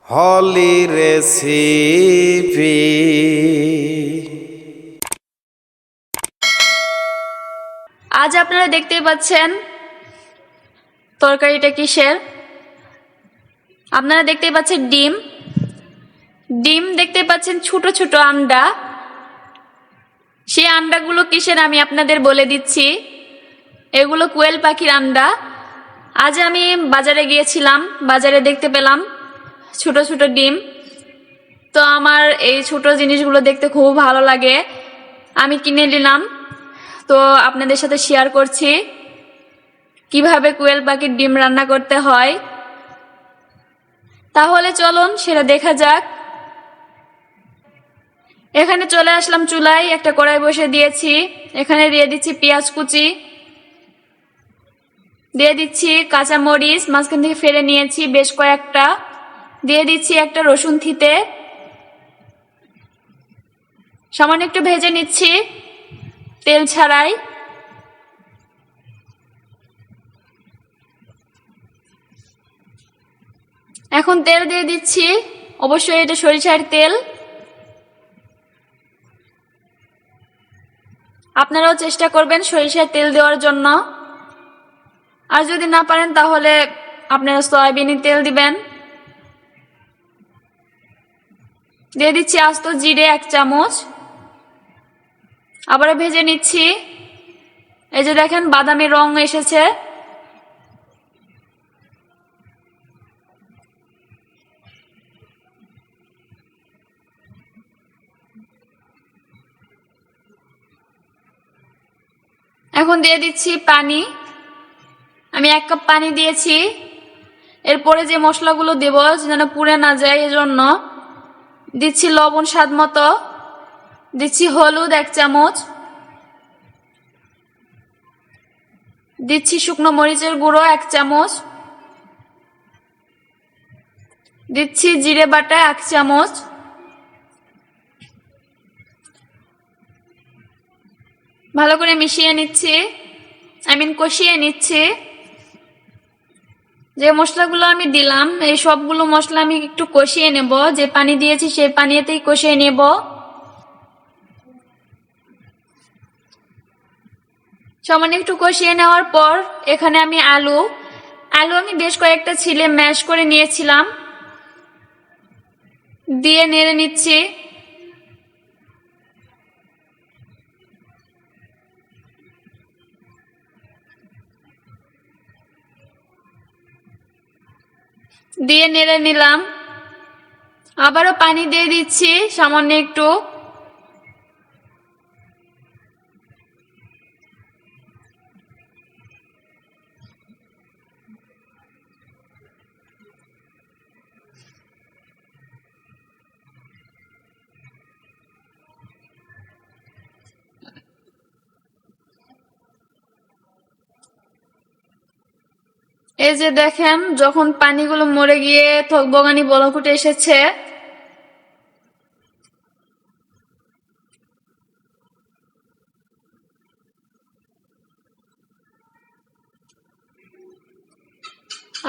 হলি recipe. আজ আপনারা দেখতেই পাচ্ছেন তরকারিটা কিসের। আপনারা দেখতেই পাচ্ছেন ডিম ডিম দেখতে পাচ্ছেন, ছোট ছোট আন্ডা। সেই আন্ডাগুলো কিসের আমি আপনাদের বলে দিচ্ছি। এগুলো কোয়েল পাখির আন্ডা। আজ আমি বাজারে গিয়েছিলাম, বাজারে দেখতে পেলাম ছোট ছোট ডিম। তো আমার এই ছোট জিনিসগুলো দেখতে খুব ভালো লাগে, আমি কিনে নিলাম। তো আপনাদের সাথে শেয়ার করছি কিভাবে কোয়েল পাখির ডিম রান্না করতে হয়। তাহলে চলুন সেটা দেখা যাক। এখানে চলে আসলাম চুলায়, একটা কড়াই বসে দিয়েছি। এখানে দিয়ে দিচ্ছি পেঁয়াজ কুচি, দিয়ে দিচ্ছি কাঁচা মরিচ মাঝখান থেকে ফেলে নিয়েছি বেশ কয়েকটা, দিয়ে দিচ্ছি একটা রসুন থিতে, সামান্য একটু ভেজে নিচ্ছি তেল ছাড়াই। এখন তেল দিয়ে দিচ্ছি, অবশ্যই এটা সরিষার তেল। আপনারাও চেষ্টা করবেন সরিষার তেল দেওয়ার জন্য, আর যদি না পারেন তাহলে আপনারা সয়াবিনের তেল দিবেন। দিয়ে দিচ্ছি আস্ত জিরে 1 চামচ, আবারও ভেজে নিচ্ছি। এই যে দেখেন বাদামি রং এসেছে। এখন দিয়ে দিচ্ছি পানি, আমি 1 কাপ পানি দিয়েছি। এরপরে যে মশলাগুলো দেব যেন পুড়ে না যায় এজন্য দিচ্ছি লবণ স্বাদ মতো, দিচ্ছি হলুদ 1 চামচ, দিচ্ছি শুকনো মরিচের গুঁড়ো 1 চামচ, দিচ্ছি জিরে বাটা 1 চামচ। ভালো করে মিশিয়ে নিচ্ছি, কষিয়ে নিচ্ছি। যে মশলাগুলো আমি দিলাম এই সবগুলো মশলা আমি একটু কষিয়ে নেব, যে পানি দিয়েছি সেই পানিতেই কষিয়ে নেব। সামান্য একটু কষিয়ে নেওয়ার পর এখানে আমি আলু আমি বেশ কয়েকটা ছিলে ম্যাশ করে নিয়েছিলাম, দিয়ে নেড়ে নিচ্ছি। দিয়ে নেড়ে নিলাম, আবারও পানি দিয়ে দিচ্ছি সামান্য একটু। এই যে দেখেন যখন পানিগুলো মরে গিয়ে থকবগানি বলক উঠে এসেছে,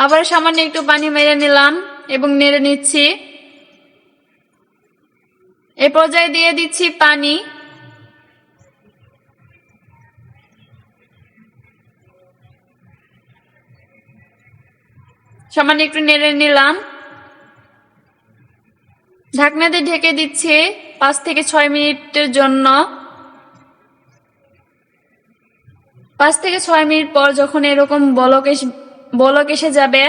আবার সামান্য একটু পানি মেরে নিলাম এবং নেড়ে নিচ্ছি। এই পর্যায়ে দিয়ে দিচ্ছি পানি, সামান্য একটু নেড়ে নিলাম। ঢাকনা দিয়ে ঢেকে দিচ্ছি 5 থেকে 6 মিনিটের জন্য। 5 থেকে 6 মিনিট পর যখন এরকম বলক এসে যাবে,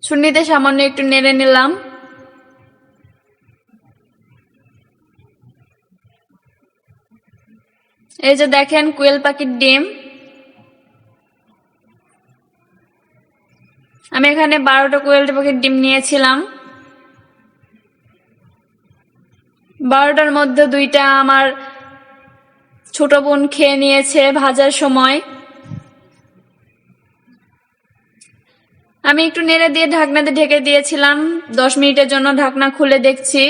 ছুন্নিতে সামান্য একটু নেড়ে নিলাম। এই যে দেখেন কোয়েল পাখির ডিম। আমি এখানে 12টা কোয়েল পাখির ডিম নিয়েছিলাম, 12টার মধ্যে 2টা আমার ছোট বোন খেয়ে নিয়েছে ভাজার সময়। আমি একটু নেড়ে দিয়ে ঢাকনাতে ঢেকে দিয়েছিলাম 10 মিনিটের জন্য। ঢাকনা খুলে দেখছি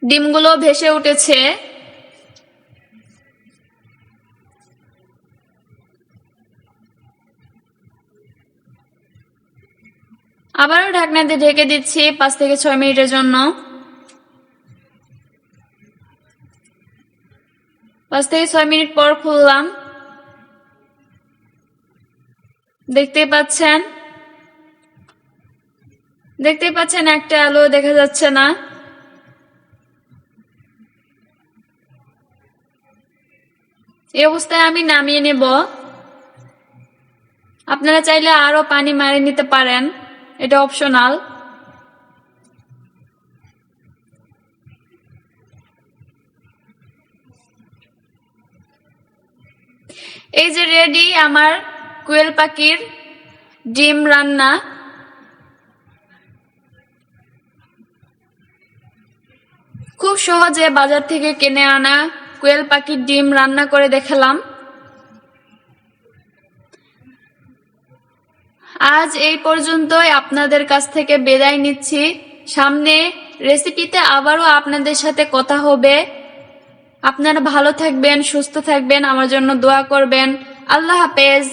ডিমগুলো ভেসে উঠেছে। আবারও ঢাকনা দিয়ে ঢেকে দিচ্ছি 5 থেকে 6 মিনিটের জন্য। 5 থেকে 6 মিনিট পর খুললাম। দেখতেই পাচ্ছেন একটা আলো দেখা যাচ্ছে না। এই অবস্থায় আমি নামিয়ে নেব। আপনারা চাইলে আরো পানি মারিয়ে নিতে পারেন, এটা অপশনাল। এই যে রেডি আমার কোয়েল পাখির ডিম রান্না। খুব সহজে বাজার থেকে কিনে আনা কোয়েল পাখির ডিম রান্না করে দেখালাম। আজ এই পর্যন্তই, আপনাদের কাছ থেকে বিদায় নিচ্ছি। সামনে রেসিপিতে আবারও আপনাদের সাথে কথা হবে। আপনারা ভালো থাকবেন, সুস্থ থাকবেন, আমার জন্য দোয়া করবেন। আল্লাহ হাফেজ।